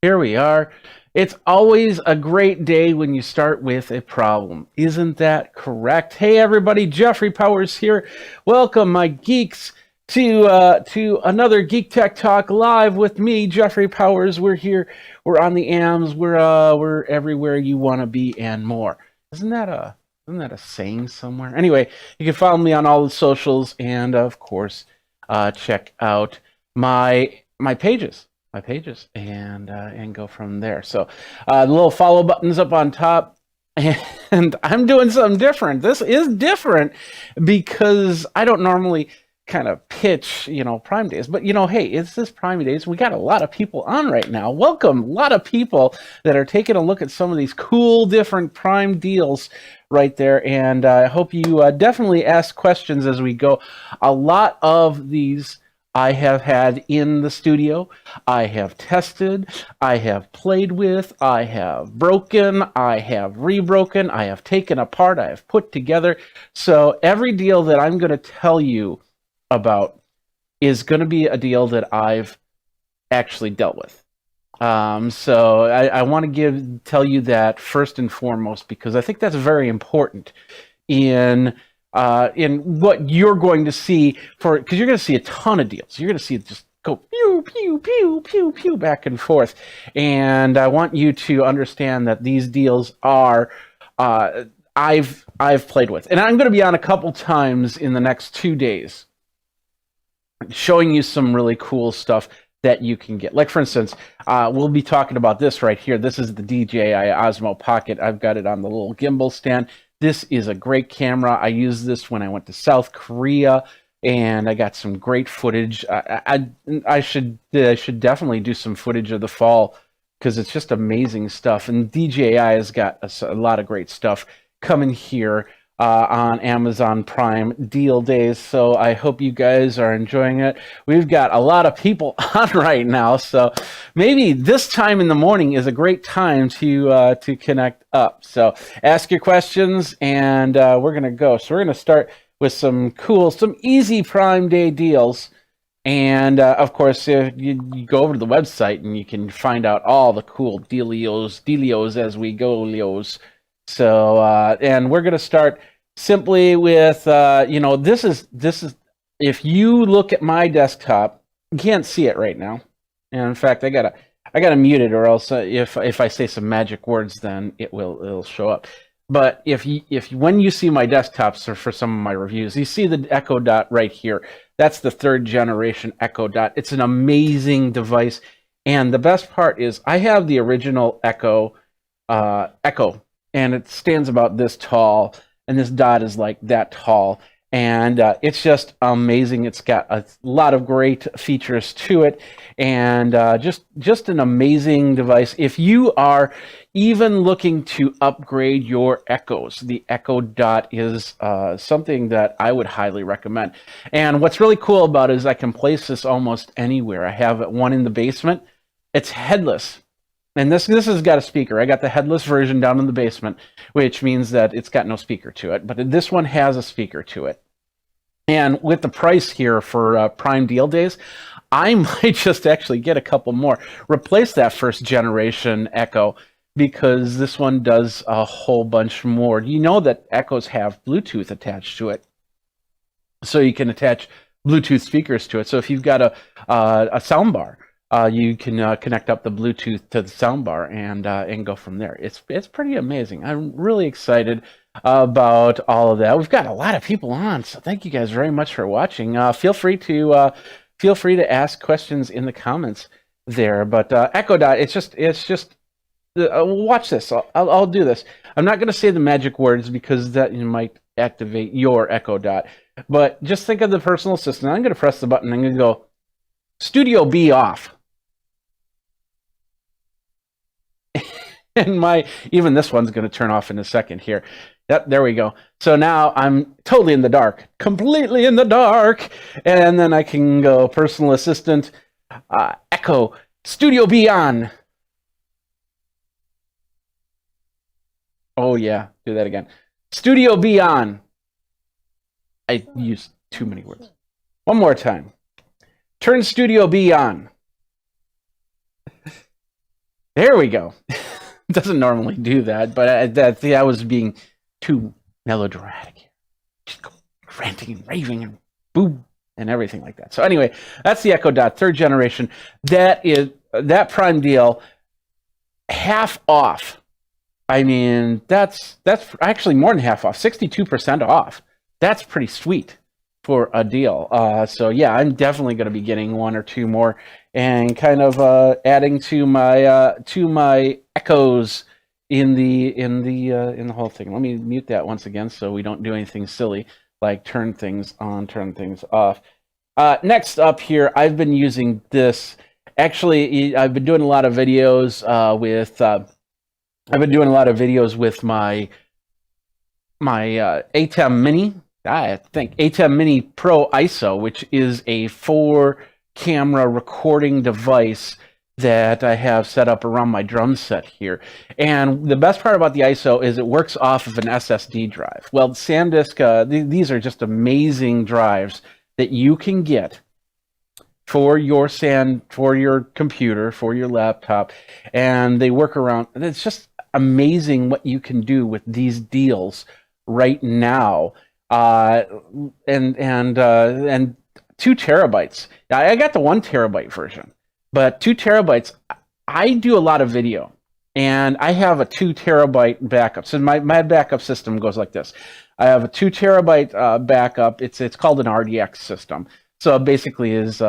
Here we are. It's always a great day when you start with a problem. Isn't that correct? Hey everybody, Jeffrey Powers here. Welcome my geeks to another Geek Tech Talk live with me, Jeffrey Powers. We're here. We're on the AMs. We're everywhere you want to be and more. Isn't that a saying somewhere? Anyway, you can follow me on all the socials and of course check out my pages and go from there. So the little follow buttons up on top, and I'm doing something different. This is different because I don't normally kind of pitch, Prime Days, but hey, it's this Prime Days. We got a lot of people on right now. Welcome, a lot of people that are taking a look at some of these cool different Prime deals right there, and I hope you definitely ask questions as we go. A lot of these I have had in the studio, I have tested, I have played with, I have broken, I have rebroken, I have taken apart, I have put together. So every deal that I'm going to tell you about is going to be a deal that I've actually dealt with. So I want to tell you that first and foremost, because I think that's very important in what you're going to see, because you're going to see a ton of deals. You're going to see it just go pew, pew, pew, pew, pew, back and forth. And I want you to understand that these deals are, I've played with. And I'm going to be on a couple times in the next 2 days showing you some really cool stuff that you can get. Like, for instance, we'll be talking about this right here. This is the Dji Osmo Pocket. I've got it on the little gimbal stand. This is a great camera. I used this when I went to South Korea, and I got some great footage. I should definitely do some footage of the fall because it's just amazing stuff. And DJI has got a lot of great stuff coming here on Amazon Prime deal days. So I hope you guys are enjoying it. We've got a lot of people on right now, so maybe this time in the morning is a great time to connect up. So ask your questions, and we're gonna go. So we're gonna start with some easy Prime Day deals. And of course, you go over to the website and you can find out all the cool dealios as we go, Leos. So, and we're going to start simply with, this is, if you look at my desktop, you can't see it right now. And in fact, I gotta mute it, or else if I say some magic words, then it'll show up. But when you see my desktops, or for some of my reviews, you see the Echo Dot right here. That's the 3rd generation Echo Dot. It's an amazing device. And the best part is I have the original Echo, and it stands about this tall, and this dot is like that tall, and it's just amazing. It's got a lot of great features to it, and just an amazing device. If you are even looking to upgrade your Echoes, the Echo Dot is something that I would highly recommend. And what's really cool about it is I can place this almost anywhere. I have one in the basement. It's headless. And this has got a speaker. I got the headless version down in the basement, which means that it's got no speaker to it. But this one has a speaker to it. And with the price here for Prime Deal Days, I might just actually get a couple more. Replace that 1st generation Echo, because this one does a whole bunch more. You know that Echoes have Bluetooth attached to it. So you can attach Bluetooth speakers to it. So if you've got a soundbar, you can connect up the Bluetooth to the soundbar and go from there. It's pretty amazing. I'm really excited about all of that. We've got a lot of people on, so thank you guys very much for watching. Feel free to ask questions in the comments there. But Echo Dot, it's just watch this. I'll do this. I'm not going to say the magic words because that might activate your Echo Dot. But just think of the personal assistant. I'm going to press the button. I'm going to go Studio B off. And even this one's going to turn off in a second here. Yep, there we go. So now I'm totally in the dark, completely in the dark. And then I can go personal assistant, Echo, Studio B on. Oh yeah, do that again. Studio B on. I used too many words. One more time. Turn Studio B on. There we go. It doesn't normally do that, but I was being too melodramatic. Just go ranting and raving and boom and everything like that. So anyway, that's the Echo Dot 3rd generation. That Prime deal, half off. I mean, that's actually more than half off, 62% off. That's pretty sweet for a deal. So yeah, I'm definitely going to be getting one or two more and kind of adding to my Echoes in the whole thing. Let me mute that once again so we don't do anything silly like turn things on, turn things off. Next up here, I've been using this. Actually, I've been doing a lot of videos with my ATEM Mini. I think ATEM Mini Pro ISO, which is a 4-camera recording device that I have set up around my drum set here. And the best part about the ISO is it works off of an SSD drive. Well, SanDisk, these are just amazing drives that you can get for your computer, for your laptop, and they work around. And it's just amazing what you can do with these deals right now. And 2 terabytes. I got the 1 terabyte version, but 2 terabytes. I do a lot of video, and I have a 2 terabyte backup. So my backup system goes like this. I have a 2 terabyte backup. It's called an RDX system. So basically is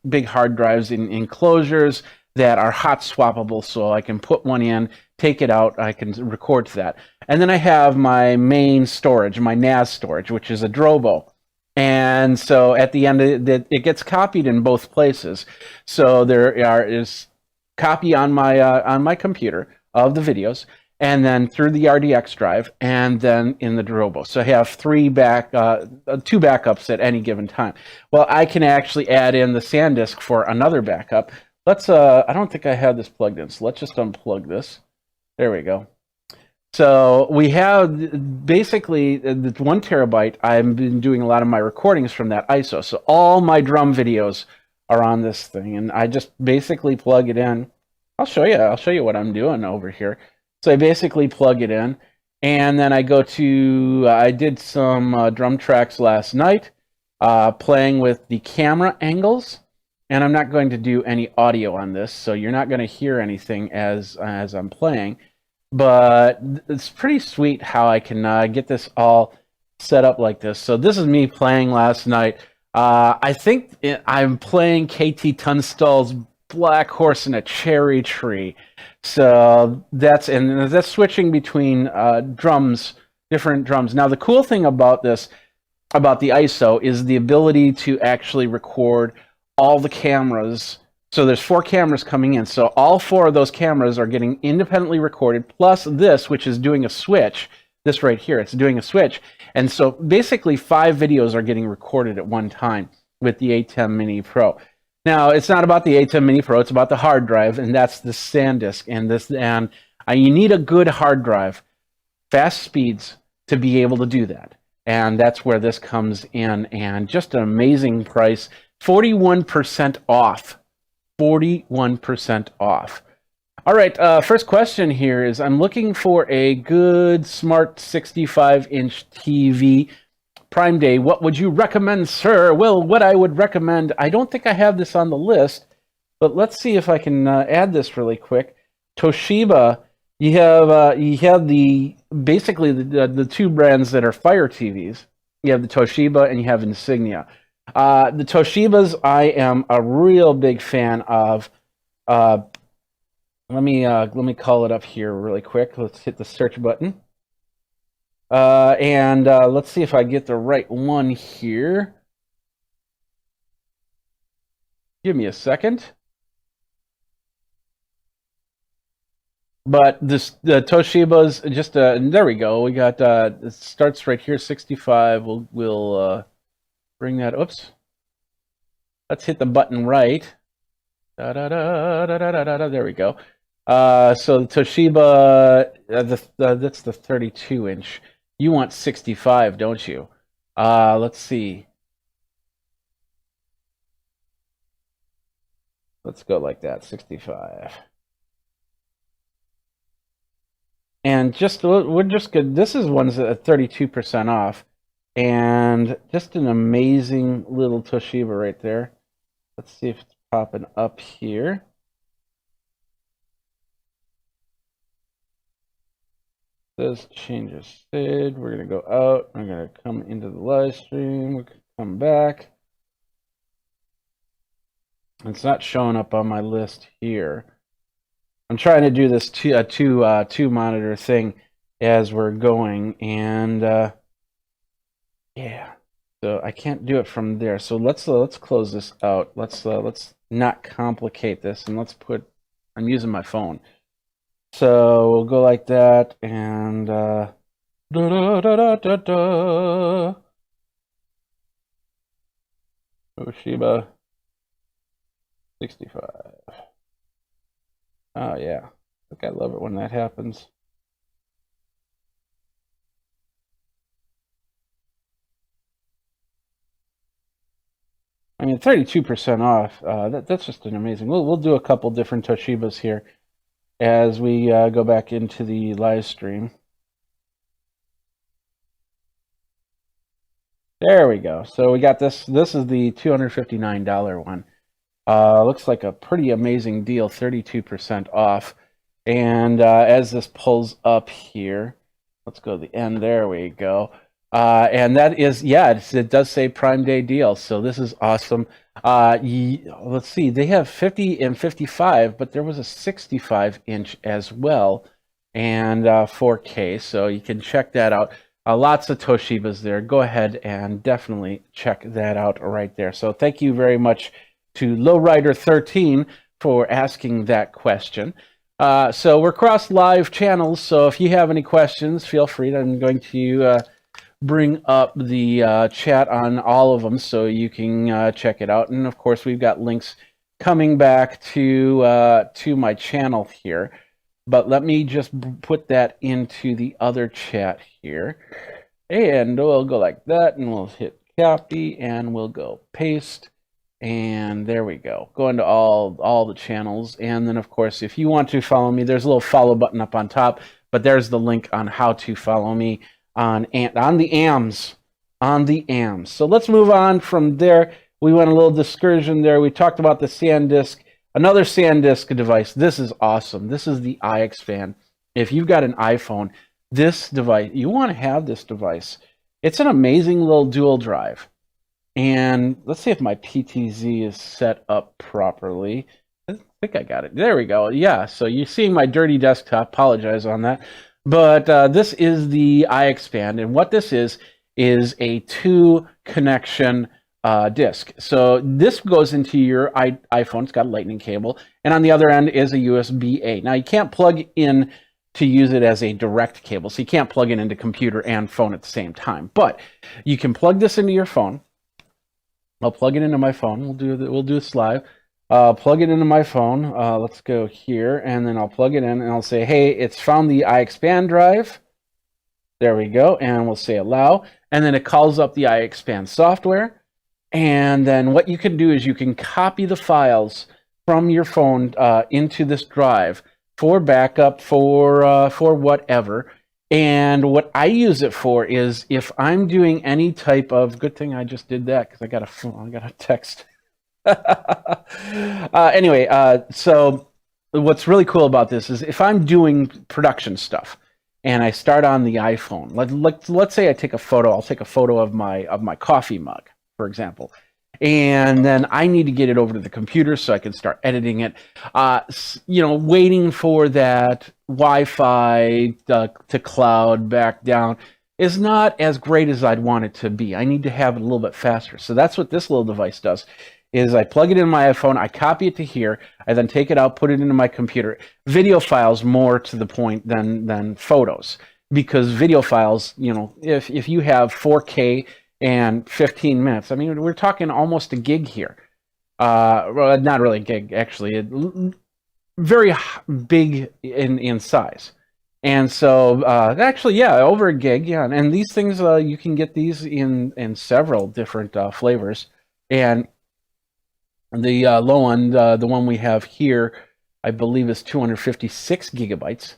big hard drives in enclosures that are hot swappable, so I can put one in, take it out, I can record to that. And then I have my main storage, my NAS storage, which is a Drobo. And so at the end, it gets copied in both places. So there is copy on my computer of the videos, and then through the RDX drive, and then in the Drobo. So I have 2 backups at any given time. Well, I can actually add in the SanDisk for another backup. Let's, I don't think I have this plugged in, so let's just unplug this. There we go. So we have basically the 1 terabyte. I've been doing a lot of my recordings from that ISO. So all my drum videos are on this thing, and I just basically plug it in. I'll show you what I'm doing over here. So I basically plug it in, and then I go to, I did some drum tracks last night, playing with the camera angles, and I'm not going to do any audio on this, so you're not going to hear anything as I'm playing, but it's pretty sweet how I can get this all set up like this. So this is me playing last night. I think I'm playing KT Tunstall's Black Horse in a Cherry Tree. So that's switching between drums, different drums. Now the cool thing about this, about the ISO, is the ability to actually record all the cameras. So there's 4 cameras coming in. So all 4 of those cameras are getting independently recorded, plus this, which is doing a switch. This right here, it's doing a switch. And so basically 5 videos are getting recorded at one time with the ATEM Mini Pro. Now, it's not about the ATEM Mini Pro, it's about the hard drive, and that's the SanDisk. And you need a good hard drive, fast speeds, to be able to do that. And that's where this comes in, and just an amazing price, 41% off. 41% off. All right, first question here is, I'm looking for a good smart 65-inch TV. Prime Day, what would you recommend, sir? Well, what I would recommend, I don't think I have this on the list, but let's see if I can add this really quick. Toshiba, you have basically the 2 brands that are Fire TVs. You have the Toshiba and you have Insignia. The Toshibas, I am a real big fan of. Let me call it up here really quick. Let's hit the search button. And let's see if I get the right one here. Give me a second. But the Toshiba's just there we go. We got it starts right here, 65. We'll bring that. Oops. Let's hit the button right. Da da da da da da da. There we go. So the Toshiba, that's the 32-inch. You want 65, don't you? Let's see. Let's go like that, 65. And we're just good. This is one's at 32% off, and just an amazing little Toshiba right there. Let's see if it's popping up here. Says change of state. We're gonna go out. I'm gonna come into the live stream. We can come back. It's not showing up on my list here. I'm trying to do this two monitor thing as we're going, and yeah, so I can't do it from there. So let's close this out. Let's not complicate this, and I'm using my phone. So we'll go like that, and da da da da da da. Toshiba 65. Oh yeah, I love it when that happens. I mean, 32% off. That's just an amazing. We'll do a couple different Toshibas here as we go back into the live stream. There we go. So we got this. This is the $259 one. Looks like a pretty amazing deal, 32% off. And as this pulls up here, let's go to the end. There we go. And that is, yeah, it does say Prime Day deal. So this is awesome. Let's see, they have 50 and 55, but there was a 65-inch as well, and 4K. So you can check that out. Lots of Toshibas there. Go ahead and definitely check that out right there. So thank you very much to Lowrider13 for asking that question. So we're cross live channels, so if you have any questions, feel free. I'm going to bring up the chat on all of them so you can check it out. And of course, we've got links coming back to my channel here. But let me just put that into the other chat here. And we'll go like that, and we'll hit copy, and we'll go paste. And there we go. Go into all the channels. And then, of course, if you want to follow me, there's a little follow button up on top. But there's the link on how to follow me on the AMs. On the AMs. So let's move on from there. We went a little discursion there. We talked about the SanDisk. Another SanDisk device. This is awesome. This is the Ixpand. If you've got an iPhone, this device, you want to have this device. It's an amazing little dual drive. And let's see if my PTZ is set up properly. I think I got it. There we go. Yeah, so you're seeing my dirty desktop. Apologize on that. But this is the Ixpand. And what this is a 2-connection disk. So this goes into your iPhone. It's got a lightning cable. And on the other end is a USB-A. Now, you can't plug in to use it as a direct cable. So you can't plug it into computer and phone at the same time. But you can plug this into your phone. I'll plug it into my phone. We'll do this live. Plug it into my phone. Let's go here, and then I'll plug it in, and I'll say, hey, it's found the Ixpand drive. There we go, and we'll say allow, and then it calls up the Ixpand software. And then what you can do is you can copy the files from your phone into this drive for backup, for whatever. And what I use it for is if I'm doing any type of, good thing I just did that because I got a text. Anyway, so what's really cool about this is if I'm doing production stuff and I start on the iPhone, let's say I take a photo. I'll take a photo of my coffee mug, for example. And then I need to get it over to the computer so I can start editing it. Waiting for that Wi-Fi to cloud back down is not as great as I'd want it to be. I need to have it a little bit faster. So that's what this little device does, is I plug it in my iPhone, I copy it to here, I then take it out, put it into my computer. Video files more to the point than photos, because video files, if you have 4K and 15 minutes. I mean, we're talking almost a gig here. Well, not really a gig, actually. Very big in size. And so, actually, yeah, over a gig, yeah. And these things, you can get these in several different flavors. And the low one, the one we have here, I believe is 256 gigabytes,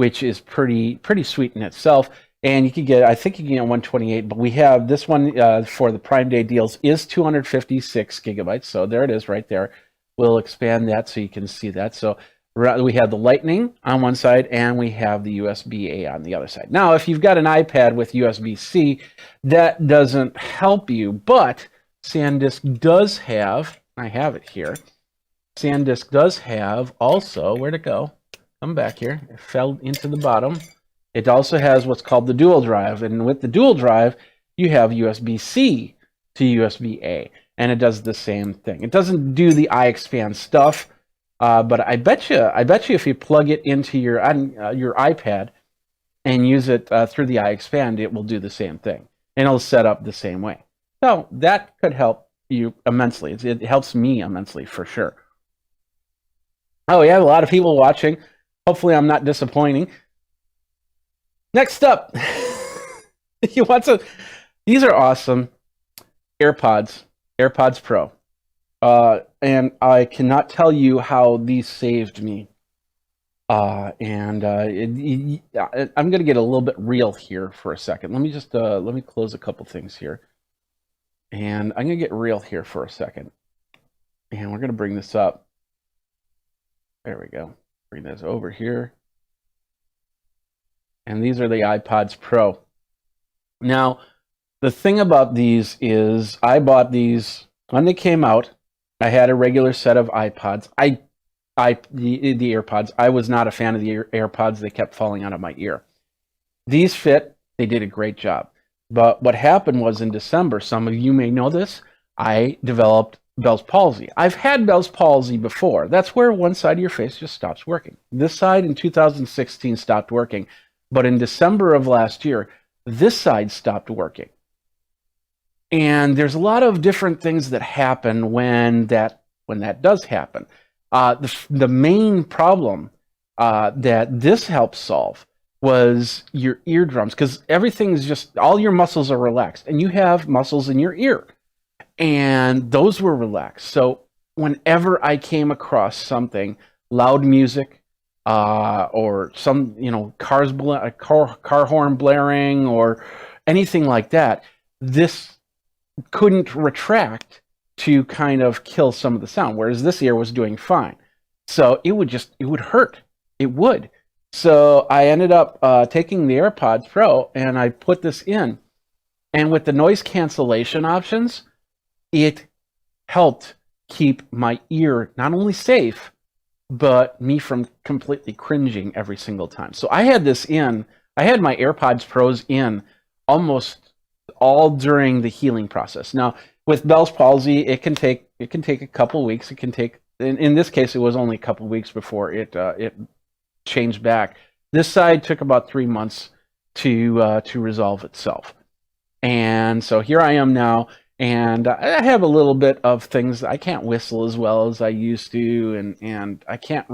which is pretty sweet in itself. And you can get, I think you can get 128, but we have this one for the Prime Day deals is 256 gigabytes. So there it is right there. We'll expand that so you can see that. So we have the Lightning on one side and we have the USB-A on the other side. Now, if you've got an iPad with USB-C, that doesn't help you, but SanDisk does have, I have it here, SanDisk does have also, where'd it go? Come back here. It fell into the bottom. It also has what's called the dual drive, and with the dual drive, you have USB-C to USB-A, and it does the same thing. It doesn't do the Ixpand stuff, but I bet you if you plug it into your iPad and use it through the Ixpand, it will do the same thing, and it'll set up the same way. So that could help you immensely. It helps me immensely for sure. Oh, we have a lot of people watching. Hopefully, I'm not disappointing. Next up, you want some? These are awesome. Airpods Pro. And I cannot tell you how these saved me. I'm going to get a little bit real here for a second. Let me just let me close a couple things here. And I'm going to get real here for a second. And we're going to bring this up. There we go. Bring this over here. And these are the iPods Pro. Now, the thing about these is I bought these when they came out. I had a regular set of iPods. The AirPods. I was not a fan of the AirPods. They kept falling out of my ear. These fit. They did a great job. But what happened was in December, some of you may know this, I developed Bell's palsy. I've had Bell's palsy before. That's where one side of your face just stops working. This side in 2016 stopped working. But in December of last year, this side stopped working. And there's a lot of different things that happen when that does happen. The main problem that this helps solve was your eardrums, because everything's just, all your muscles are relaxed, and you have muscles in your ear, and those were relaxed. So whenever I came across something, loud music, or some, car horn blaring or anything like that, this couldn't retract to kind of kill some of the sound, whereas this ear was doing fine. So it would hurt. It would. So I ended up taking the AirPods Pro and I put this in. And with the noise cancellation options, it helped keep my ear not only safe, but me from completely cringing every single time. So I had this in. I had my AirPods Pros in almost all during the healing process. Now, with Bell's palsy, it can take a couple weeks. It can take, in this case, it was only a couple weeks before it changed back. This side took about 3 months to resolve itself. And so here I am now, and I have a little bit of things. I can't whistle as well as I used to, and I can't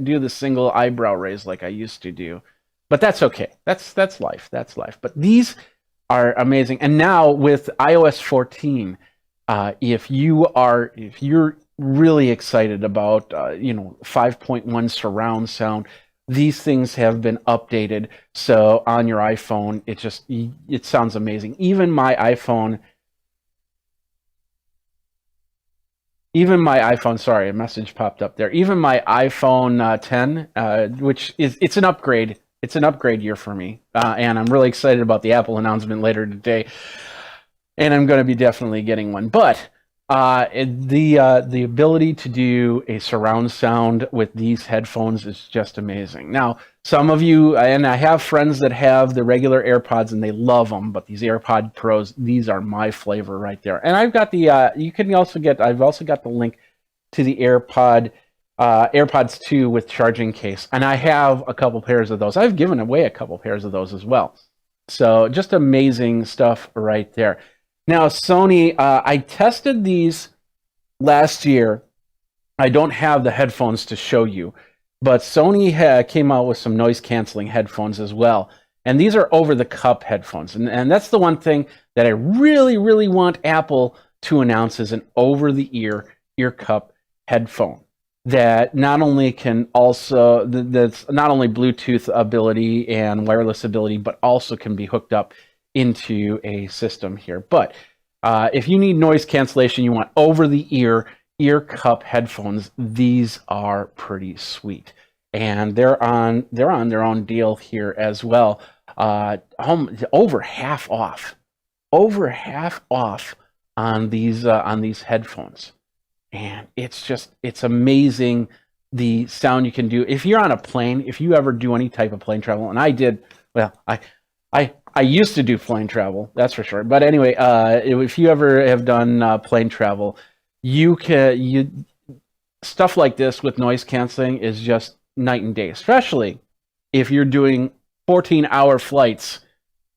do the single eyebrow raise like I used to do. But that's okay. That's life. That's life. But these are amazing. And now with iOS 14, if you're really excited about 5.1 surround sound, these things have been updated. So on your iPhone, it sounds amazing. Even my iPhone, sorry, a message popped up there. Even my iPhone 10, which it's an upgrade. It's an upgrade year for me, and I'm really excited about the Apple announcement later today, and I'm going to be definitely getting one. But the ability to do a surround sound with these headphones is just amazing. Now, some of you, and I have friends that have the regular AirPods and they love them, but these AirPod Pros, these are my flavor right there. And I've got the I've also got the link to the AirPods 2 with charging case, and I have a couple pairs of those. I've given away a couple pairs of those as well. So just amazing stuff right there. Now, Sony, I tested these last year. I don't have the headphones to show you, but Sony came out with some noise canceling headphones as well. And these are over-the-cup headphones. And that's the one thing that I really, really want Apple to announce, is an over-the-ear cup headphone. that not only can also that's not only Bluetooth ability and wireless ability, but also can be hooked up into a system here. But if you need noise cancellation, you want over the ear cup headphones, these are pretty sweet, and they're on their own deal here as well. Over half off, on these headphones. And it's amazing the sound you can do. If you're on a plane, if you ever do any type of plane travel, and I did, well, I used to do plane travel, that's for sure. But anyway, if you ever have done plane travel, stuff like this with noise canceling is just night and day, especially if you're doing 14-hour flights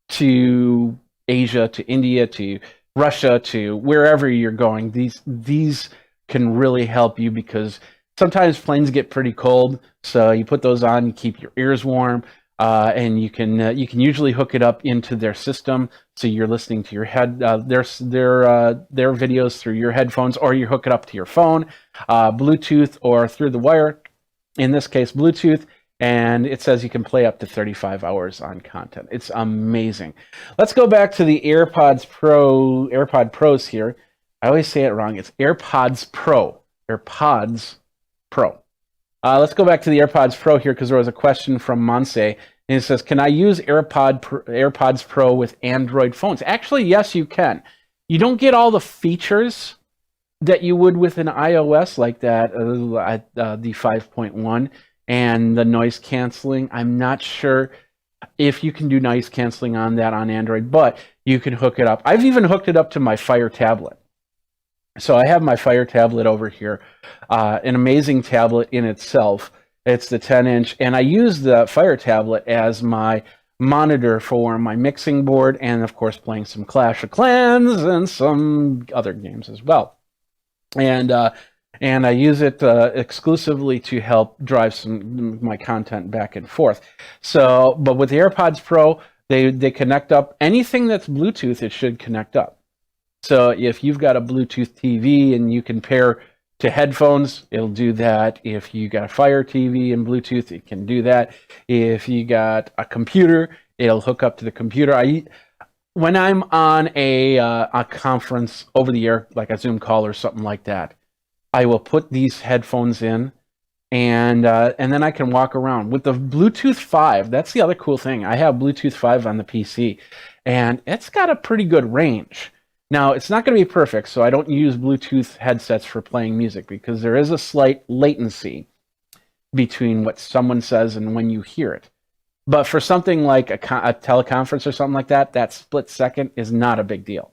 to Asia, to India, to Russia, to wherever you're going. These can really help you, because sometimes planes get pretty cold, so you put those on, you keep your ears warm, and you can usually hook it up into their system, so you're listening to your their videos through your headphones, or you hook it up to your phone, Bluetooth, or through the wire. In this case, Bluetooth. And it says you can play up to 35 hours on content. It's amazing. Let's go back to the Airpods Pros here. I always say it wrong. It's Airpods Pro. Airpods Pro. Let's go back to the Airpods Pro here, because there was a question from Monse, and it says, can I use Airpods Pro with Android phones? Actually, yes, you can. You don't get all the features that you would with an iOS, like that, the 5.1. And the noise canceling, I'm not sure if you can do noise canceling on that on Android, but you can hook it up. I've even hooked it up to my Fire tablet. So I have my Fire tablet over here, an amazing tablet in itself. It's the 10-inch, and I use the Fire tablet as my monitor for my mixing board, and of course playing some Clash of Clans and some other games as well. And I use it exclusively to help drive my content back and forth. So, but with the AirPods Pro, they connect up. Anything that's Bluetooth, it should connect up. So if you've got a Bluetooth TV and you can pair to headphones, it'll do that. If you got a Fire TV and Bluetooth, it can do that. If you got a computer, it'll hook up to the computer. When I'm on a conference over the air, like a Zoom call or something like that, I will put these headphones in, and then I can walk around. With the Bluetooth 5, that's the other cool thing. I have Bluetooth 5 on the PC, and it's got a pretty good range. Now, it's not going to be perfect, so I don't use Bluetooth headsets for playing music, because there is a slight latency between what someone says and when you hear it. But for something like a teleconference or something like that, that split second is not a big deal.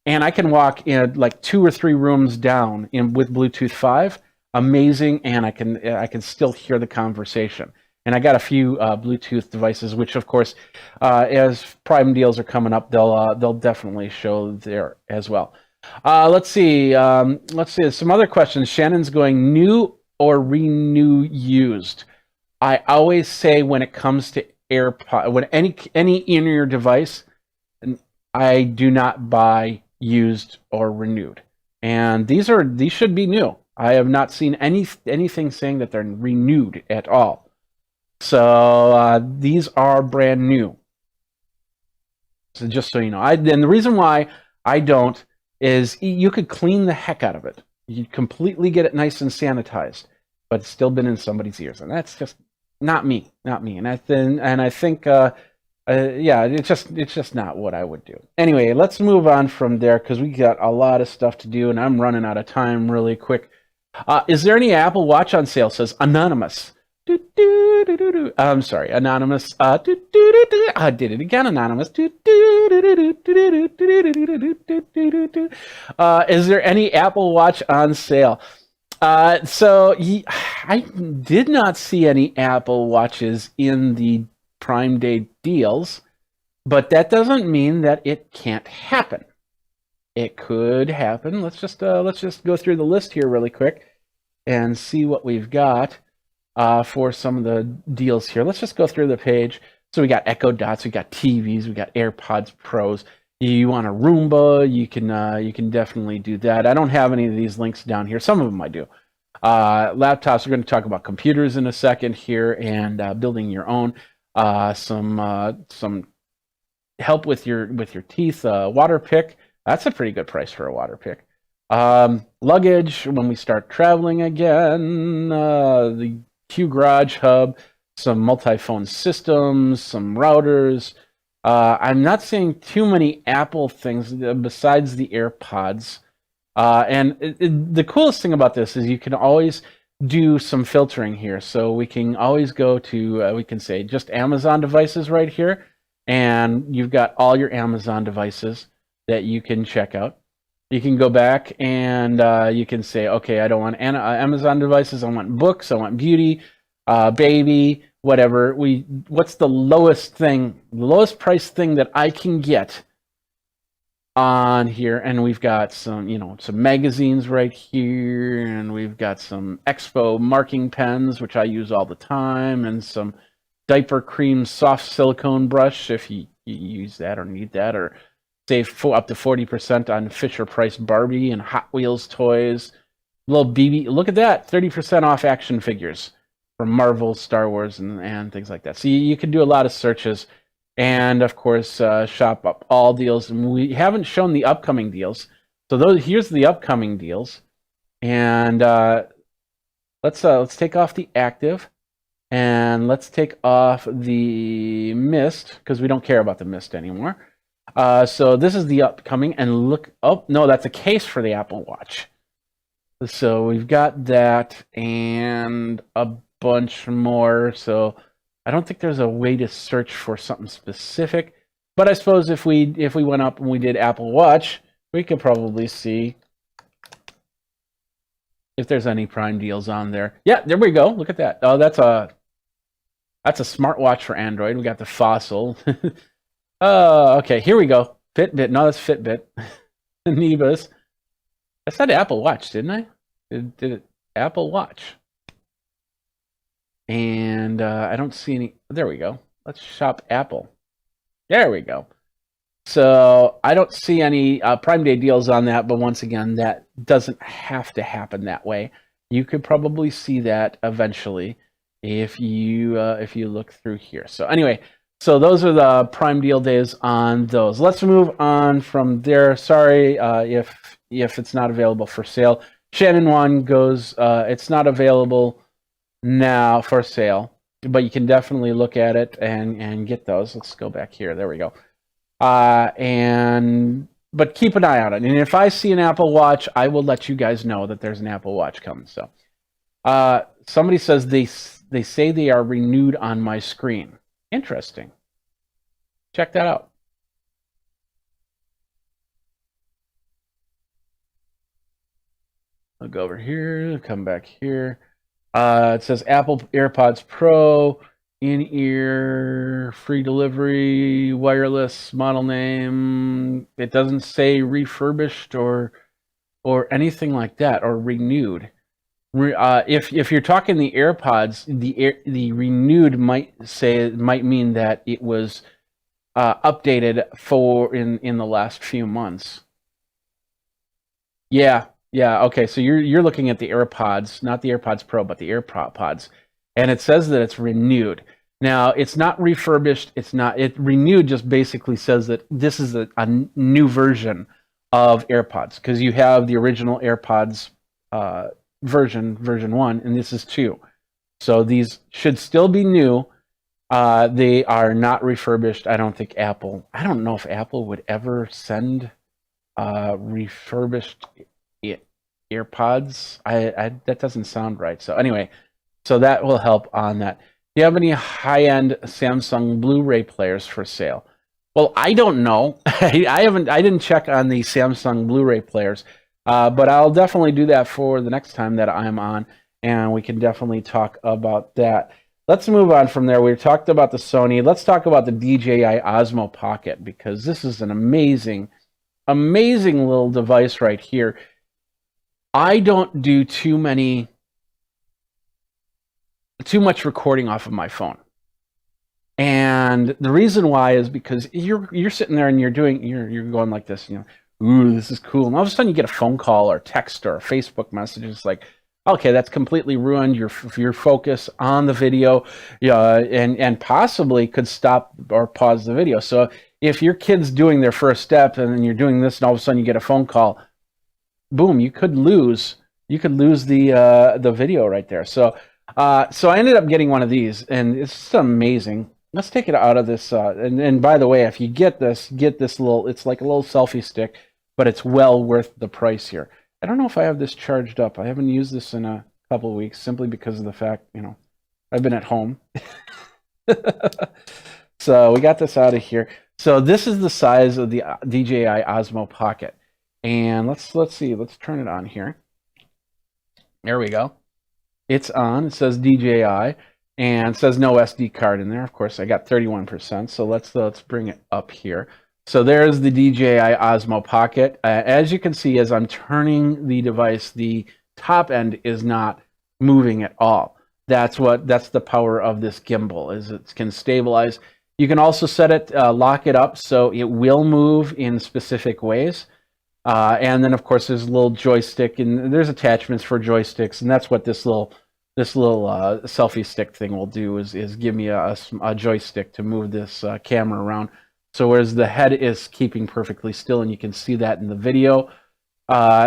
And I can walk in like 2 or 3 rooms down with Bluetooth 5. Amazing, and I can still hear the conversation. And I got a few Bluetooth devices, which of course, as Prime deals are coming up, they'll definitely show there as well. Let's see some other questions. Shannon's going, new or renew used. I always say when it comes to AirPod, when any in-ear device, I do not buy used or renewed, and these should be new. I have not seen anything saying that they're renewed at all. So these are brand new. So just so you know, and the reason why I don't is you could clean the heck out of it. You completely get it nice and sanitized, but it's still been in somebody's ears, and that's just not me. And I think. Yeah, it's just not what I would do. Anyway, let's move on from there, because we got a lot of stuff to do, and I'm running out of time really quick. Is there any Apple Watch on sale? Says Anonymous. I'm sorry, Anonymous. I did it again, Anonymous. Is there any Apple Watch on sale? So I did not see any Apple Watches in the Prime Day deals, but that doesn't mean that it can't happen. It could happen. Let's just go through the list here really quick and see what we've got for some of the deals here. Let's just go through the page. So we got Echo Dots, we got TVs, we got AirPods Pros. You want a Roomba, you can definitely do that. I don't have any of these links down here. Some of them I do. Laptops, we're going to talk about computers in a second here, and building your own. Some help with your teeth. Water pick. That's a pretty good price for a water pick. Luggage when we start traveling again. The Q Garage Hub. Some multi-phone systems. Some routers. I'm not seeing too many Apple things besides the AirPods. The coolest thing about this is you can always do some filtering here. So we can always go to, we can say just Amazon devices right here. And you've got all your Amazon devices that you can check out. You can go back and you can say, okay, I don't want Amazon devices. I want books. I want beauty, baby, whatever. What's the lowest price thing that I can get on here? And we've got some magazines right here, and we've got some Expo marking pens, which I use all the time, and some diaper cream soft silicone brush if you use that or need that, or save up to 40% on Fisher Price Barbie and Hot Wheels toys. Little BB, look at that, 30% off action figures from Marvel, Star Wars, and things like that. So you can do a lot of searches, and of course shop up all deals. And we haven't shown the upcoming deals, so here's the upcoming deals. And let's take off the active, and let's take off the mist because we don't care about the mist anymore. So this is the upcoming, and look, oh no, that's a case for the Apple Watch. So we've got that and a bunch more. So I don't think there's a way to search for something specific, but I suppose if we went up and we did Apple Watch, we could probably see if there's any Prime deals on there. Yeah, there we go. Look at that. Oh, that's a smartwatch for Android. We got the Fossil. Okay, here we go. Fitbit. No, that's Fitbit. Nebus. I said Apple Watch, didn't I? Did it? Apple Watch. And I don't see any. There we go. Let's shop Apple. There we go. So I don't see any Prime Day deals on that, but once again, that doesn't have to happen that way. You could probably see that eventually if you look through here. So anyway, so those are the Prime deal days on those. Let's move on from there. Sorry if it's not available for sale. Shannon one goes, it's not available now for sale, but you can definitely look at it and get those. Let's go back here. There we go. But keep an eye on it. And if I see an Apple Watch, I will let you guys know that there's an Apple Watch coming. So somebody says they say they are renewed on my screen. Interesting. Check that out. I'll go over here, come back here. It says Apple Airpods Pro, in-ear, free delivery, wireless, model name. It doesn't say refurbished or anything like that, or renewed. If you're talking the AirPods, the renewed might mean that it was updated in the last few months. Yeah. Okay. So you're looking at the AirPods, not the AirPods Pro, but the AirPods, and it says that it's renewed. Now it's not refurbished. It renewed just basically says that this is a new version of AirPods, because you have the original AirPods version 1, and this is 2. So these should still be new. They are not refurbished. I don't know if Apple would ever send refurbished AirPods. That doesn't sound right. So anyway, so that will help on that. Do you have any high-end Samsung Blu-ray players for sale? Well, I don't know. I didn't check on the Samsung Blu-ray players, but I'll definitely do that for the next time that I'm on, and we can definitely talk about that. Let's move on from there. We talked about the Sony. Let's talk about the DJI Osmo Pocket, because this is an amazing little device right here. I don't do too much recording off of my phone. And the reason why is because you're sitting there and you're going like this, ooh, this is cool. And all of a sudden you get a phone call or text or a Facebook message. It's like, Okay, that's completely ruined your focus on the video, and possibly could stop or pause the video. So if your kid's doing their first step and then you're doing this, and all of a sudden you get a phone call, boom, you could lose the video right there. So I ended up getting one of these, and it's just amazing. Let's take it out of this. And by the way, if you get this little, it's like a little selfie stick, but it's well worth the price here. I don't know if I have this charged up. I haven't used this in a couple of weeks simply because of the fact, I've been at home. So we got this out of here. So this is the size of the DJI Osmo Pocket. And let's see. Let's turn it on here. There we go. It's on. It says DJI, and it says no SD card in there. Of course, I got 31%. So let's bring it up here. So there's the DJI Osmo Pocket. As you can see, as I'm turning the device, the top end is not moving at all. That's the power of this gimbal, is it can stabilize. You can also set it, lock it up so it will move in specific ways. And then, of course, there's a little joystick, and there's attachments for joysticks, and that's what this little selfie stick thing will do, is give me a joystick to move this camera around. So whereas the head is keeping perfectly still, and you can see that in the video,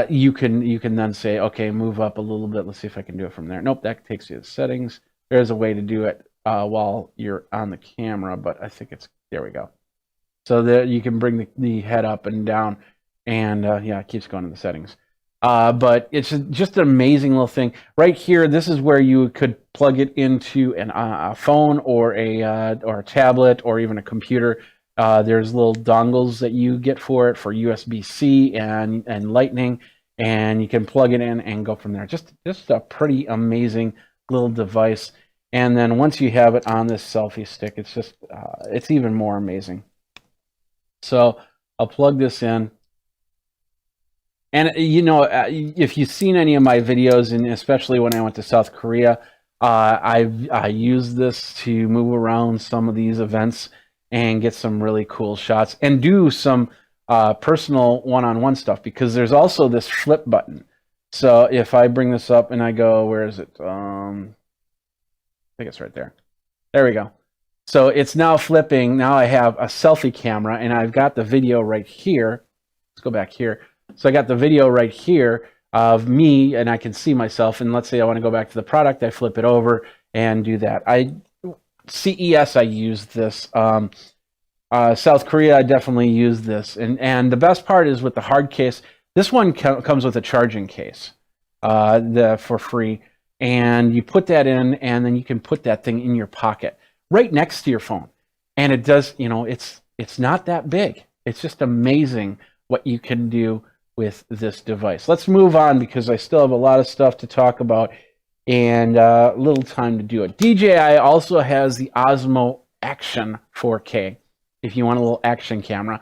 you can then say, okay, move up a little bit. Let's see if I can do it from there. Nope, that takes you to settings. There's a way to do it while you're on the camera, but I think there we go. So there you can bring the head up and down, and yeah, it keeps going to the settings. But it's just an amazing little thing. Right here, this is where you could plug it into a phone or a tablet or even a computer. There's little dongles that you get for it for USB-C and Lightning, and you can plug it in and go from there. Just a pretty amazing little device. And then once you have it on this selfie stick, it's just it's even more amazing. So I'll plug this in. And if you've seen any of my videos, and especially when I went to South Korea, I used this to move around some of these events and get some really cool shots and do some personal one-on-one stuff, because there's also this flip button. So if I bring this up and I go, where is it? I think it's right there. There we go. So it's now flipping. Now I have a selfie camera, and I've got the video right here. Let's go back here. So I got the video right here of me, and I can see myself. And let's say I want to go back to the product. I flip it over and do that. CES, I used this. South Korea, I definitely used this. And the best part is with the hard case, this one comes with a charging case for free. And you put that in, and then you can put that thing in your pocket right next to your phone. And it does, it's not that big. It's just amazing what you can do with this device. Let's move on, because I still have a lot of stuff to talk about and little time to do it. DJI also has the Osmo Action 4K, if you want a little action camera.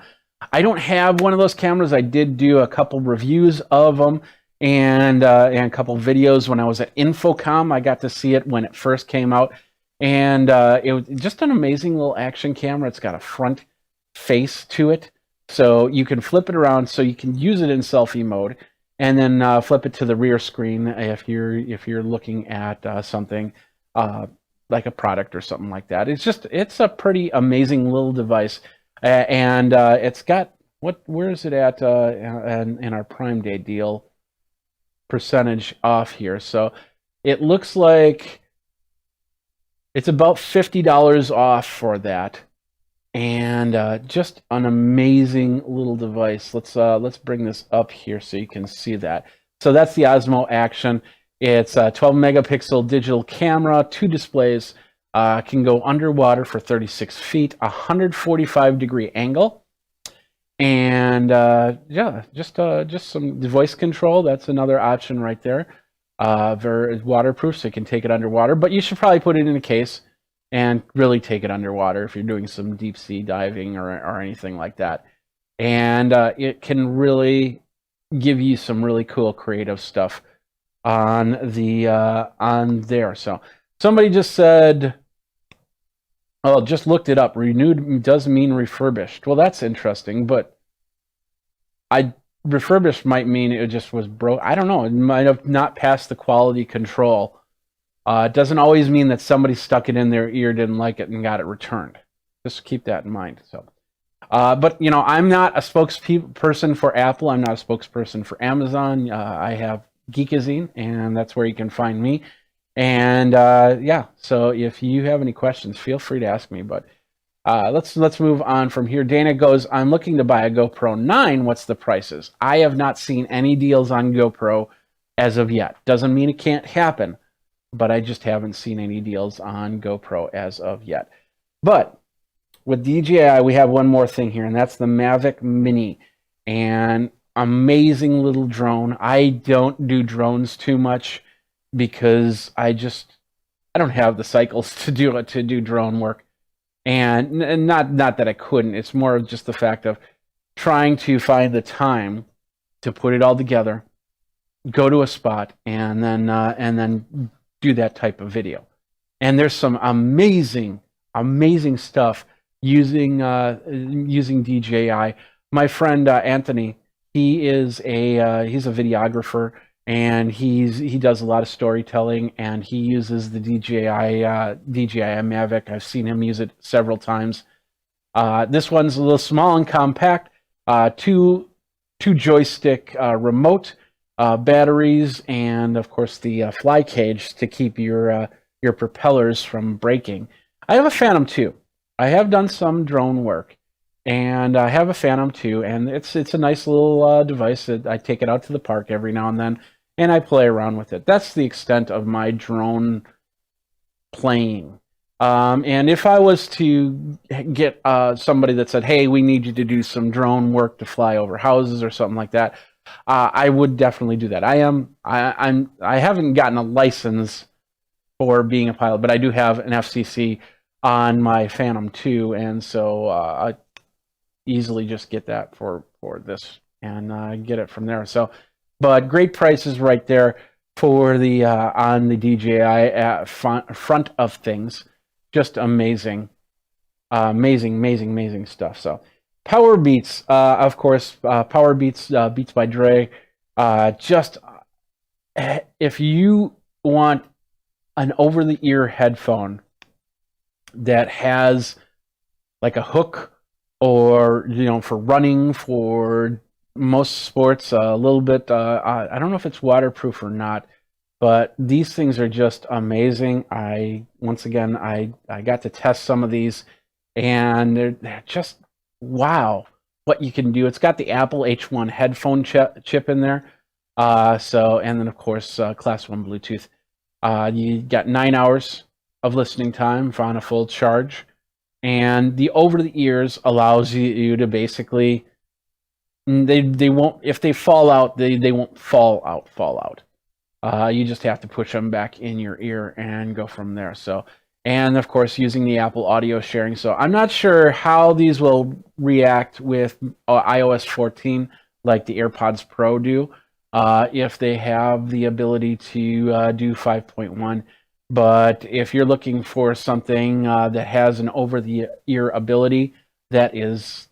I don't have one of those cameras. I did do a couple reviews of them and a couple videos when I was at Infocom. I got to see it when it first came out, and it was just an amazing little action camera. It's got a front face to it, so you can flip it around so you can use it in selfie mode, and then flip it to the rear screen if you're looking at something like a product or something like that. It's a pretty amazing little device, and it's got where is it at in our Prime Day deal percentage off here? So it looks like it's about $50 off for that. And just an amazing little device. Let's bring this up here so you can see that. So that's the Osmo Action. It's a 12 megapixel digital camera, 2 displays, can go underwater for 36 feet, 145-degree angle, and yeah, just some voice control. That's another option right there. Very waterproof, so you can take it underwater. But you should probably put it in a case and really take it underwater if you're doing some deep sea diving or anything like that. And it can really give you some really cool creative stuff on there. So somebody just said, oh, just looked it up. Renewed does mean refurbished. Well, that's interesting, but refurbished might mean it just was broke. I don't know. It might have not passed the quality control. It doesn't always mean that somebody stuck it in their ear, didn't like it, and got it returned. Just keep that in mind. So, but I'm not a spokesperson for Apple. I'm not a spokesperson for Amazon. I have Geekazine, and that's where you can find me. And yeah, so if you have any questions, feel free to ask me. But let's move on from here. Dana goes, I'm looking to buy a GoPro 9. What's the prices? I have not seen any deals on GoPro as of yet. Doesn't mean it can't happen, but I just haven't seen any deals on GoPro as of yet. But with DJI, we have one more thing here, and that's the Mavic Mini. And amazing little drone. I don't do drones too much because I don't have the cycles to do drone work. And not that I couldn't. It's more of just the fact of trying to find the time to put it all together, go to a spot, and then do that type of video. And there's some amazing stuff using DJI. My friend Anthony, he's a videographer, and he does a lot of storytelling, and he uses the DJI Mavic. I've seen him use it several times. This one's a little small and compact. Two joystick remote, batteries, and of course the fly cage to keep your propellers from breaking. I have a Phantom 2. I have done some drone work, and I have a Phantom 2, and it's a nice little device that I take it out to the park every now and then, and I play around with it. That's the extent of my drone playing. And if I was to get somebody that said, hey, we need you to do some drone work to fly over houses or something like that, I would definitely do that. I haven't gotten a license for being a pilot, but I do have an FCC on my Phantom 2, and so I easily just get that for this and get it from there. So, but great prices right there for the on the DJI front of things. Just amazing stuff. So, Power Beats, of course, Power Beats, Beats by Dre. Just if you want an over-the-ear headphone that has like a hook, or for running, for most sports, a little bit. I don't know if it's waterproof or not, but these things are just amazing. Once again, I got to test some of these, and they're just wow what you can do. It's got the Apple H1 headphone chip in there, and then of course Class 1 Bluetooth. You got 9 hours of listening time on a full charge, and the over the ears allows you to basically they won't, if they fall out, they won't fall out. You just have to push them back in your ear and go from there. So, and of course using the Apple audio sharing. So I'm not sure how these will react with iOS 14 like the Airpods Pro do, if they have the ability to do 5.1. But if you're looking for something that has an over-the-ear ability, that is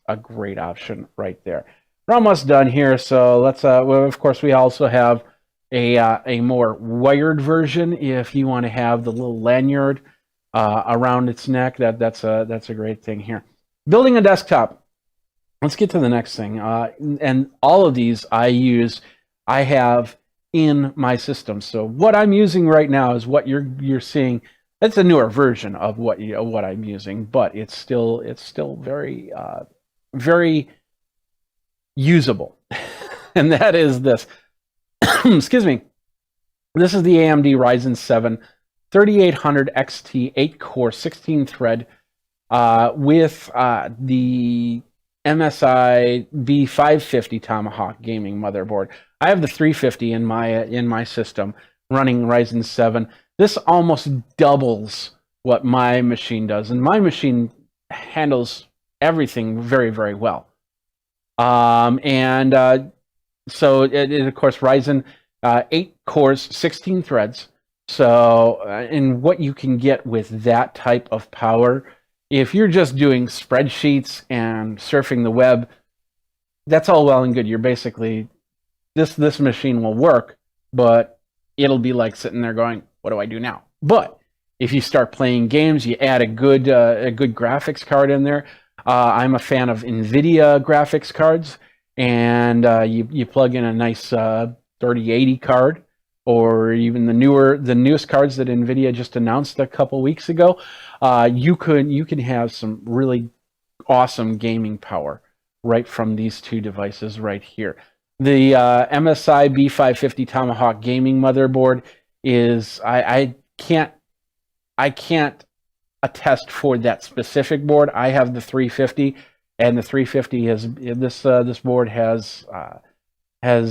a great option right there. We're almost done here, so let's. Well, of course, we also have a more wired version if you want to have the little lanyard around its neck. That's a great thing here. Building a desktop. Let's get to the next thing. And all of these I have in my system. So what I'm using right now is what you're seeing. It's a newer version of what I'm using, but it's still very very usable. And that is this. Excuse me. This is the AMD Ryzen 7 3800 XT 8-core 16-thread with the MSI B550 Tomahawk gaming motherboard. I have the 350 in my system running Ryzen 7. This almost doubles what my machine does, and my machine handles everything very, very well. So it of course Ryzen 8 cores, 16 threads. So and what you can get with that type of power, if you're just doing spreadsheets and surfing the web, that's all well and good. You're basically, this machine will work, but it'll be like sitting there going, what do I do now? But if you start playing games, you add a good graphics card in there. I'm a fan of NVIDIA graphics cards, and you plug in a nice 3080 card, or even the newest cards that NVIDIA just announced a couple weeks ago. You can have some really awesome gaming power right from these two devices right here. The MSI B550 Tomahawk gaming motherboard is I can't attest for that specific board. I have the 350, and the 350 has this board has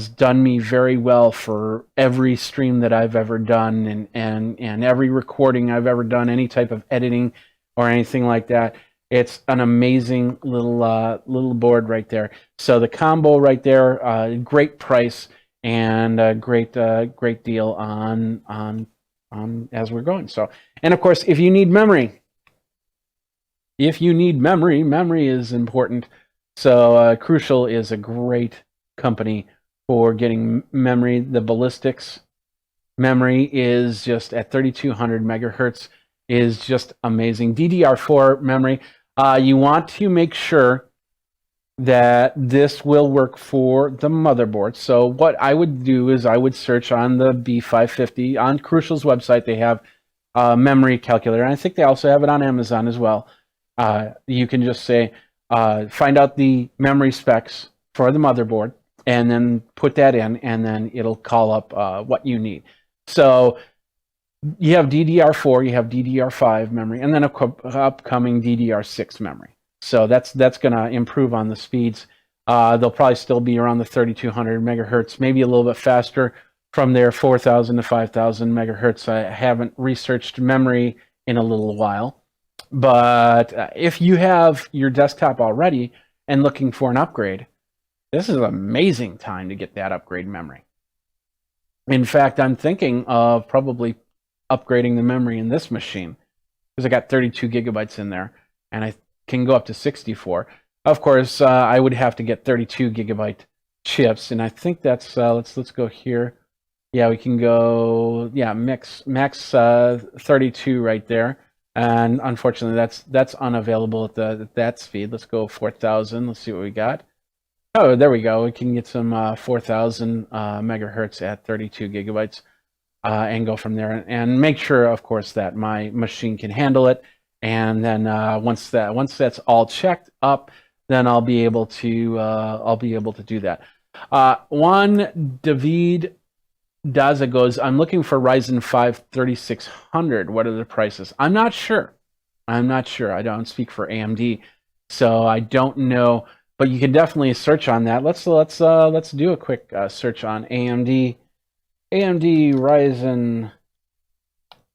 done me very well for every stream that I've ever done, and every recording I've ever done, any type of editing or anything like that. It's an amazing little board right there. So the combo right there, great price and a great deal on as we're going. So, and of course, if you need memory, memory is important. So Crucial is a great company for getting memory. The ballistics memory is just at 3200 megahertz is just amazing. DDR4 memory. You want to make sure that this will work for the motherboard. So what I would do is I would search on the B550 on Crucial's website. They have a memory calculator, and I think they also have it on Amazon as well. You can just say find out the memory specs for the motherboard, and then put that in, and then it'll call up what you need. So you have DDR4, you have DDR5 memory, and then upcoming DDR6 memory. So that's going to improve on the speeds. They'll probably still be around the 3200 megahertz, maybe a little bit faster from there, 4000 to 5000 megahertz. I haven't researched memory in a little while. But if you have your desktop already and looking for an upgrade, this is an amazing time to get that upgrade memory. In fact, I'm thinking of probably upgrading the memory in this machine, because I got 32 gigabytes in there, and I can go up to 64. Of course, I would have to get 32 gigabyte chips, and I think that's let's go here. Yeah, we can go max 32 right there, and unfortunately that's unavailable at that speed. Let's go 4000. Let's see what we got. Oh, there we go. We can get some 4000 megahertz at 32 gigabytes. And go from there, and make sure, of course, that my machine can handle it. And then once that's all checked up, then I'll be able to do that. One David Daza goes, I'm looking for Ryzen 5 3600. What are the prices? I'm not sure. I don't speak for AMD, so I don't know. But you can definitely search on that. Let's do a quick search on AMD Ryzen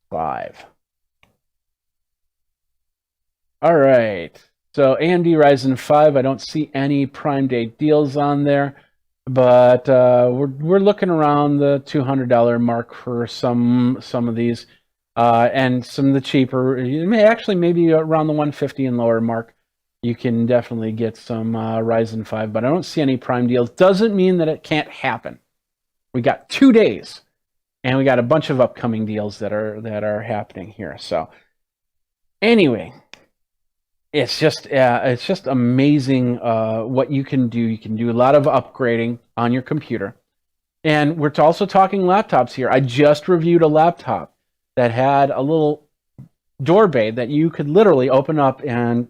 5. All right. So AMD Ryzen 5, I don't see any Prime Day deals on there, but we're looking around the $200 mark for some of these, and some of the cheaper. Maybe around the 150 and lower mark. You can definitely get some Ryzen 5, but I don't see any Prime deals. Doesn't mean that it can't happen. We got 2 days, and we got a bunch of upcoming deals that are happening here. So anyway, it's just amazing what you can do. You can do a lot of upgrading on your computer, and we're also talking laptops here. I just reviewed a laptop that had a little door bay that you could literally open up and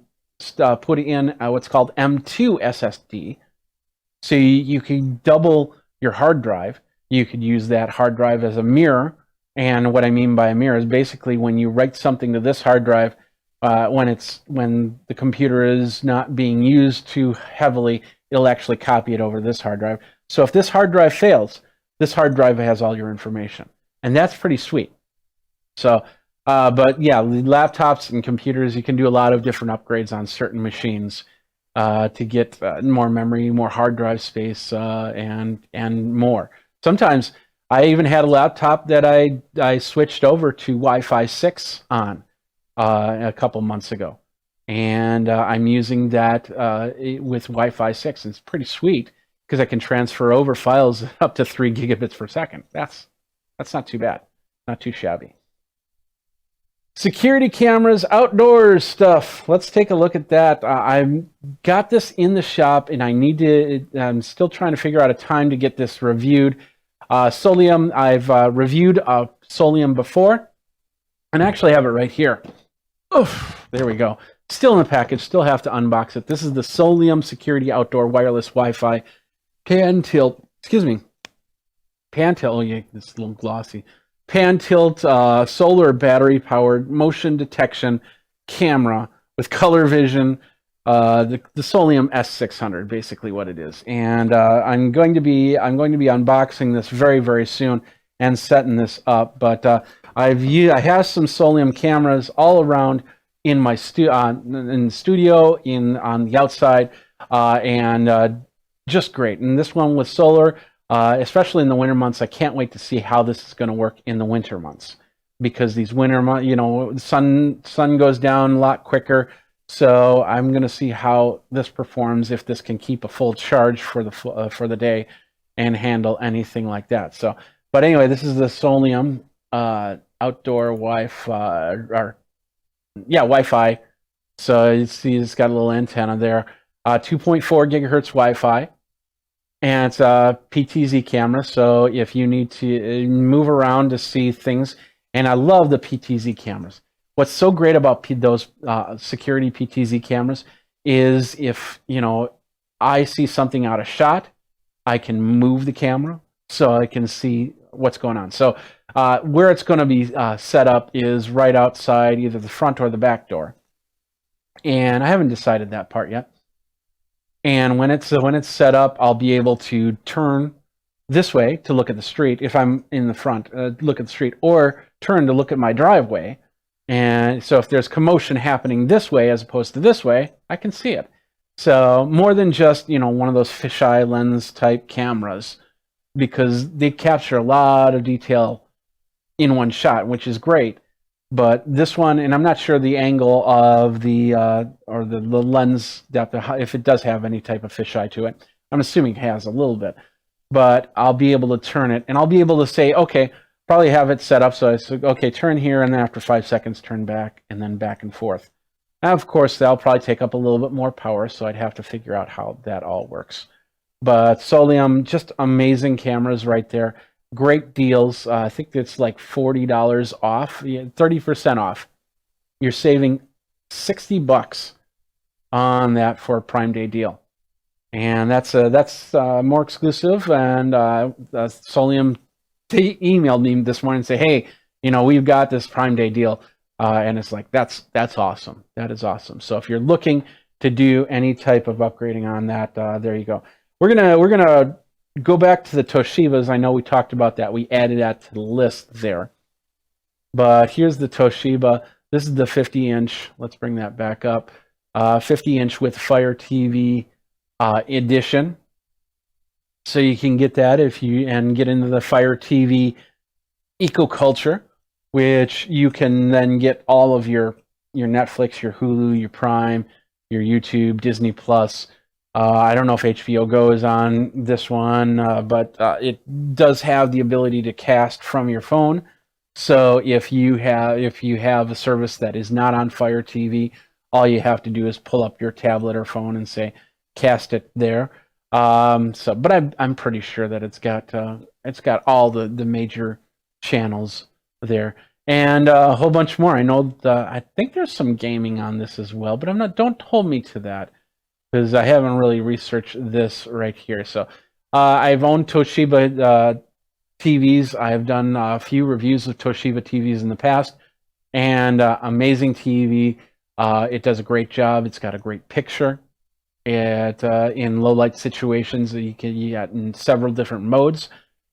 put in what's called M2 SSD. So you can double your hard drive. You could use that hard drive as a mirror. And what I mean by a mirror is basically when you write something to this hard drive, when the computer is not being used too heavily, it'll actually copy it over to this hard drive. So if this hard drive fails, this hard drive has all your information. And that's pretty sweet. So, but yeah, laptops and computers, you can do a lot of different upgrades on certain machines to get more memory, more hard drive space, and more. Sometimes I even had a laptop that I switched over to Wi-Fi 6 on a couple months ago. and I'm using that with Wi-Fi 6. And it's pretty sweet because I can transfer over files up to 3 gigabits per second. That's not too bad, not too shabby. Security cameras, outdoors stuff. Let's take a look at that. I've got this in the shop, and I'm still trying to figure out a time to get this reviewed. Solium, I've reviewed Solium before, and I actually have it right here. Oof, there we go. Still in the package, still have to unbox it. This is the Solium Security Outdoor Wireless Wi-Fi Pan Tilt, oh yeah, this is a little glossy. Pan tilt solar battery powered motion detection camera with color vision. The Solium S600, basically what it is. And I'm going to be unboxing this very, very soon and setting this up. But I have some Solium cameras all around in my in the studio, on the outside, and just great. And this one with solar, especially in the winter months, I can't wait to see how this is going to work in the winter months, because these winter months, the sun goes down a lot quicker. So I'm going to see how this performs, if this can keep a full charge for the day and handle anything like that. So, but anyway, this is the Solium outdoor Wi-Fi. So you see it's got a little antenna there. 2.4 gigahertz Wi-Fi. And it's a PTZ camera, so if you need to move around to see things, and I love the PTZ cameras. What's so great about those security PTZ cameras is, if I see something out of shot, I can move the camera so I can see what's going on. So where it's going to be set up is right outside either the front or the back door, and I haven't decided that part yet. And when it's set up, I'll be able to turn this way to look at the street if I'm in the front, look at the street, or turn to look at my driveway. And so if there's commotion happening this way as opposed to this way, I can see it. So more than just one of those fisheye lens type cameras, because they capture a lot of detail in one shot, which is great. But this one, and I'm not sure the angle of the lens depth, if it does have any type of fisheye to it. I'm assuming it has a little bit, but I'll be able to turn it, and I'll be able to say, okay, probably have it set up so I say, okay, turn here, and then after 5 seconds, turn back, and then back and forth. Now, of course, that'll probably take up a little bit more power, so I'd have to figure out how that all works. But Solium, just amazing cameras right there. Great deals. I think it's like $40 off, 30% off. You're saving $60 on that for a Prime Day deal, and that's more exclusive. And Solium, they emailed me this morning and say, hey, we've got this Prime Day deal, and it's like that's awesome. That is awesome. So if you're looking to do any type of upgrading on that, there you go. We're gonna go back to the Toshibas. I know we talked about that. We added that to the list there. But here's the Toshiba. This is the 50-inch. Let's bring that back up. 50-inch with Fire TV edition. So you can get that and get into the Fire TV eco-culture, which you can then get all of your Netflix, your Hulu, your Prime, your YouTube, Disney Plus. I don't know if HBO Go is on this one, but it does have the ability to cast from your phone. So if you have a service that is not on Fire TV, all you have to do is pull up your tablet or phone and say cast it there. But I'm pretty sure that it's got all the major channels there, and a whole bunch more. I think there's some gaming on this as well, but don't hold me to that, because I haven't really researched this right here. So I've owned Toshiba TVs. I have done a few reviews of Toshiba TVs in the past, and amazing TV. It does a great job. It's got a great picture. In low light situations, you can get in several different modes.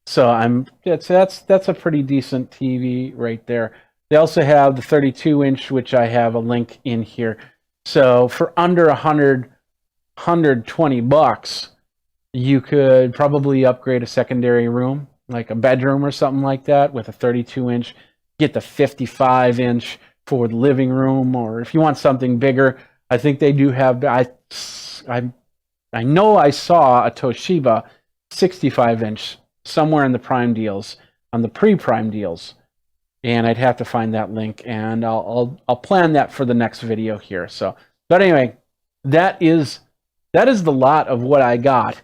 So that's a pretty decent TV right there. They also have the 32-inch, which I have a link in here. So for under $120, you could probably upgrade a secondary room, like a bedroom or something like that, with a 32-inch. Get the 55-inch for the living room, or if you want something bigger, I think they do have. I know I saw a Toshiba 65-inch somewhere in the Prime deals, on the pre-Prime deals, and I'd have to find that link, and I'll plan that for the next video here. So, but anyway, that is the lot of what I got,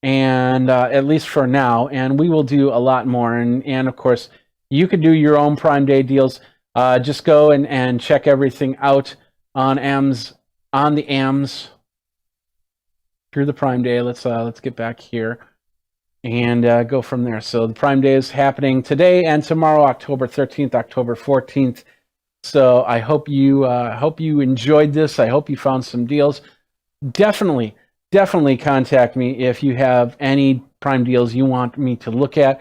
and at least for now, and we will do a lot more, and of course, you could do your own Prime Day deals. Just go and check everything out on the AMS through the Prime Day. Let's get back here and go from there. So the Prime Day is happening today and tomorrow, October 13th, October 14th. So I hope you enjoyed this. I hope you found some deals. Definitely contact me if you have any Prime deals you want me to look at.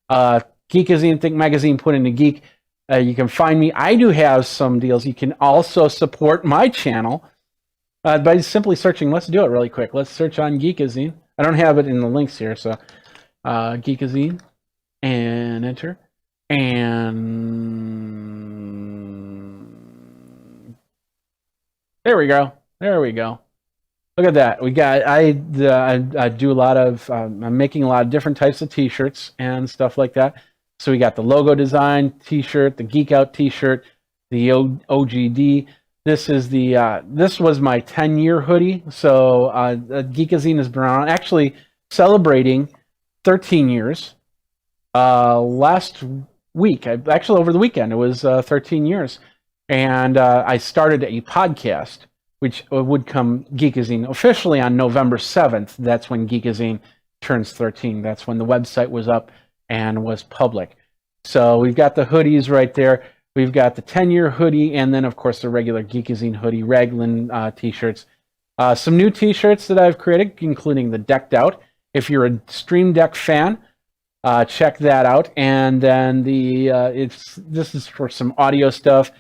Geekazine, Think Magazine, Put in a Geek. You can find me. I do have some deals. You can also support my channel by simply searching. Let's do it really quick. Let's search on Geekazine. I don't have it in the links here, so Geekazine, and enter, and there we go. Look at that. We got. I do a lot of. I'm making a lot of different types of T-shirts and stuff like that. So we got the logo design T-shirt, the Geek Out T-shirt, the OGD. This is the this was my 10-year hoodie. So Geekazine has been around, actually celebrating 13 years. Last week, actually over the weekend, it was 13 years, and I started a podcast, which would come Geekazine officially on November 7th. That's when Geekazine turns 13. That's when the website was up and was public. So we've got the hoodies right there. We've got the 10-year hoodie, and then, of course, the regular Geekazine hoodie, raglan T-shirts. Some new T-shirts that I've created, including the Decked Out. If you're a Stream Deck fan, check that out. And then this is for some audio stuff.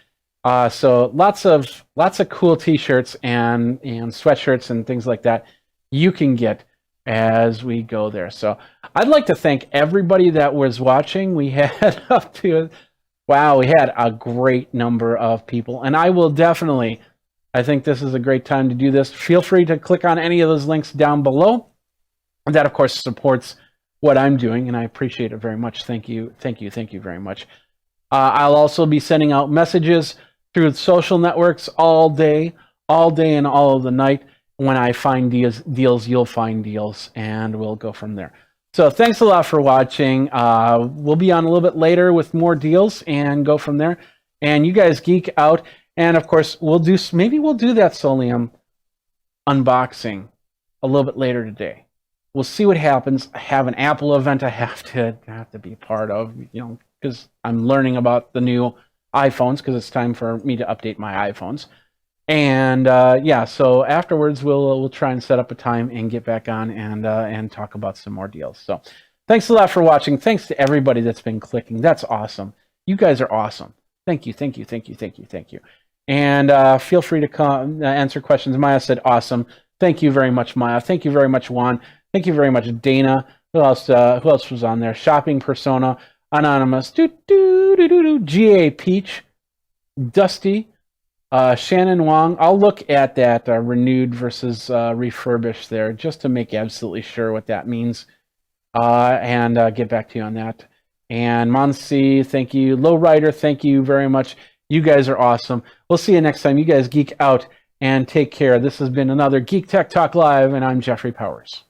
So lots of cool T-shirts and sweatshirts and things like that you can get as we go there. So I'd like to thank everybody that was watching. We had we had a great number of people, and I think this is a great time to do this. Feel free to click on any of those links down below. And that, of course, supports what I'm doing, and I appreciate it very much. Thank you very much. I'll also be sending out messages through social networks all day and all of the night. When I find deals, you'll find deals, and we'll go from there. So thanks a lot for watching. We'll be on a little bit later with more deals and go from there. And you guys geek out. And of course, maybe we'll do that Solium unboxing a little bit later today. We'll see what happens. I have an Apple event I have to be part of, because I'm learning about the new iPhones, because it's time for me to update my iPhones. And so afterwards we'll try and set up a time and get back on and talk about some more deals. So thanks a lot for watching. Thanks to everybody that's been clicking. That's awesome. You guys are awesome. Thank you. And feel free to answer questions. Maya said awesome. Thank you very much, Maya. Thank you very much, Juan. Thank you very much, Dana. Who else was on there? Shopping Persona, Anonymous, GA Peach, Dusty, Shannon Wong. I'll look at that renewed versus refurbished there just to make absolutely sure what that means, and get back to you on that. And Monsi, thank you. Lowrider, thank you very much. You guys are awesome. We'll see you next time. You guys geek out and take care. This has been another Geek Tech Talk Live, and I'm Jeffrey Powers.